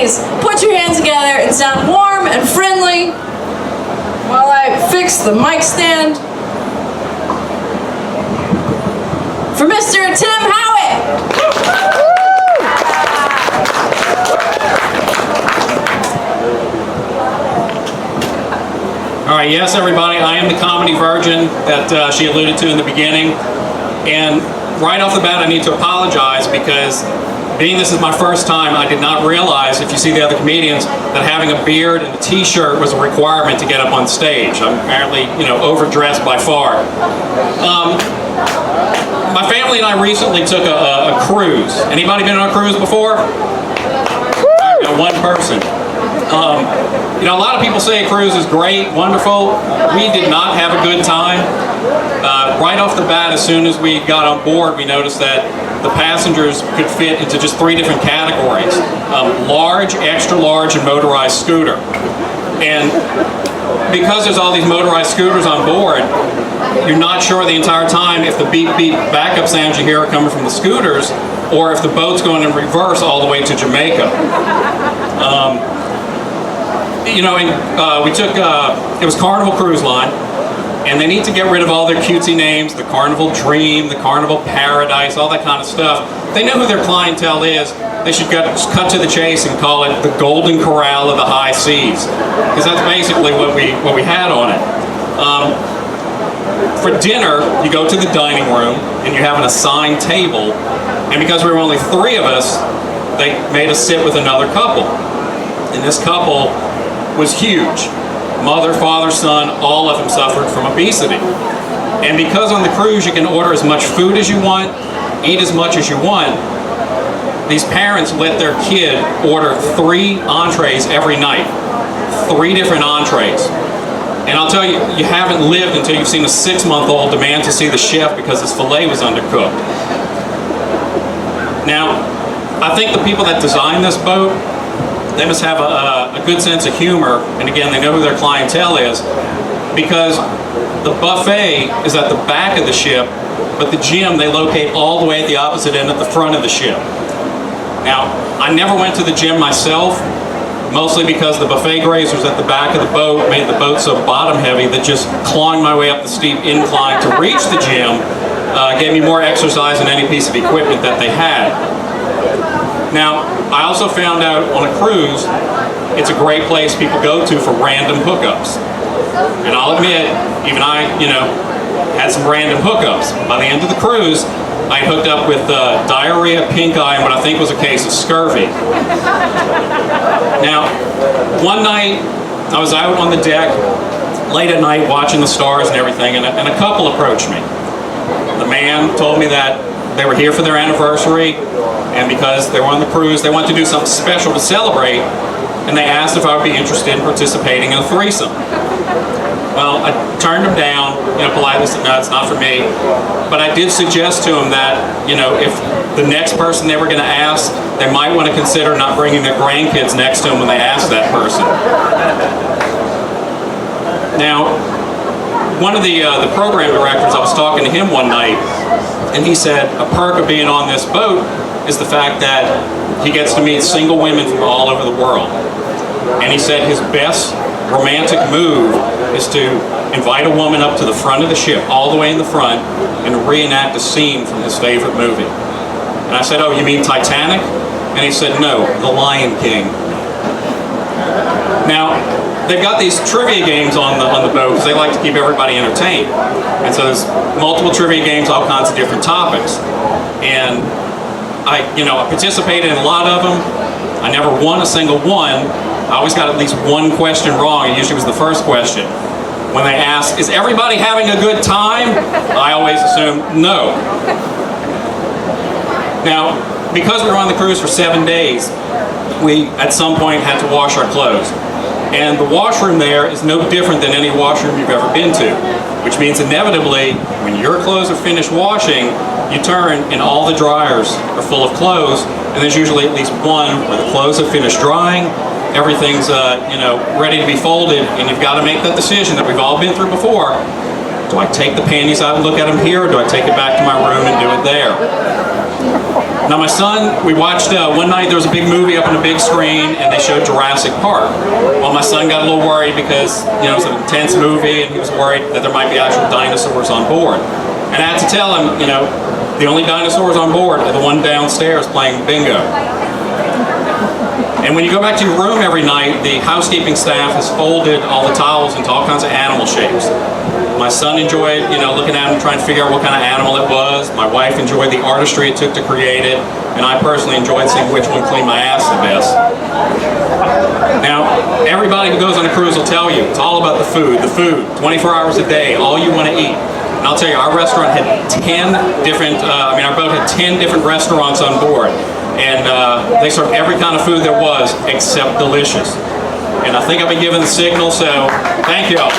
please put your hands together and sound warm and friendly while I fix the mic stand for Mr. Tim Howat. All right, yes, everybody, I am the comedy virgin that she alluded to in the beginning. And right off the bat, I need to apologize because being this is my first time, I did not realize, if you see the other comedians, that having a beard and a t-shirt was a requirement to get up on stage. I'm apparently, overdressed by far. My family and I recently took a cruise. Anybody been on a cruise before? One person. A lot of people say a cruise is great, wonderful. We did not have a good time. Right off the bat, as soon as we got on board, we noticed that the passengers could fit into just 3 different categories. Large, extra large, and motorized scooter. And because there's all these motorized scooters on board, you're not sure the entire time if the beep beep backup sounds you hear are coming from the scooters or if the boat's going in reverse all the way to Jamaica. We took, it was Carnival Cruise Line, and they need to get rid of all their cutesy names, the Carnival Dream, the Carnival Paradise, all that kind of stuff. They know who their clientele is. They should just cut to the chase and call it the Golden Corral of the High Seas, because that's basically what we had on it. For dinner, you go to the dining room, and you have an assigned table, and because we were only 3 of us, they made us sit with another couple. And this couple was huge. Mother, father, son, all of them suffered from obesity. And because on the cruise you can order as much food as you want, eat as much as you want, these parents let their kid order 3 entrees every night. 3 different entrees. And I'll tell you, you haven't lived until you've seen a 6-month-old demand to see the chef because his filet was undercooked. Now, I think the people that designed this boat, they must have a good sense of humor, and again, they know who their clientele is, because the buffet is at the back of the ship, but the gym they locate all the way at the opposite end at the front of the ship. Now, I never went to the gym myself, mostly because the buffet grazers at the back of the boat made the boat so bottom heavy that just clawing my way up the steep incline to reach the gym gave me more exercise than any piece of equipment that they had. Now, I also found out on a cruise, it's a great place people go to for random hookups. And I'll admit, even I, had some random hookups. By the end of the cruise, I hooked up with diarrhea, pink eye, and what I think was a case of scurvy. Now, one night, I was out on the deck, late at night, watching the stars and everything, and a couple approached me. The man told me that they were here for their anniversary, and because they were on the cruise, they wanted to do something special to celebrate, and they asked if I would be interested in participating in a threesome. Well, I turned them down, politely said, no, it's not for me. But I did suggest to them that, if the next person they were going to ask, they might want to consider not bringing their grandkids next to them when they ask that person. Now, one of the program directors, I was talking to him one night, and he said a perk of being on this boat is the fact that he gets to meet single women from all over the world. And he said his best romantic move is to invite a woman up to the front of the ship, all the way in the front, and reenact a scene from his favorite movie. And I said, oh, you mean Titanic? And he said, no, The Lion King. Now, they've got these trivia games on the boat because they like to keep everybody entertained. And so there's multiple trivia games, all kinds of different topics. And I participated in a lot of them. I never won a single one. I always got at least one question wrong. It usually was the first question. When they ask, is everybody having a good time? I always assume no. Now, because we were on the cruise for 7 days, we at some point had to wash our clothes. And the washroom there is no different than any washroom you've ever been to, which means inevitably, when your clothes are finished washing, you turn and all the dryers are full of clothes, and there's usually at least one where the clothes have finished drying, everything's ready to be folded, and you've got to make that decision that we've all been through before. Do I take the panties out and look at them here, or do I take it back to my room and do it there? Now my son, we watched, one night there was a big movie up on the big screen and they showed Jurassic Park. Well, my son got a little worried because, you know, it was an intense movie and he was worried that there might be actual dinosaurs on board. And I had to tell him, you know, the only dinosaurs on board are the one downstairs playing bingo. And when you go back to your room every night, the housekeeping staff has folded all the towels into all kinds of animal shapes. My son enjoyed, you know, looking at them, trying to figure out what kind of animal it was. My wife enjoyed the artistry it took to create it. And I personally enjoyed seeing which one cleaned my ass the best. Now, everybody who goes on a cruise will tell you, it's all about the food, 24 hours a day, all you want to eat. And I'll tell you, our restaurant had 10 different, our boat had 10 different restaurants on board. And they served every kind of food there was, except delicious. And I think I've been given the signal, so thank you all.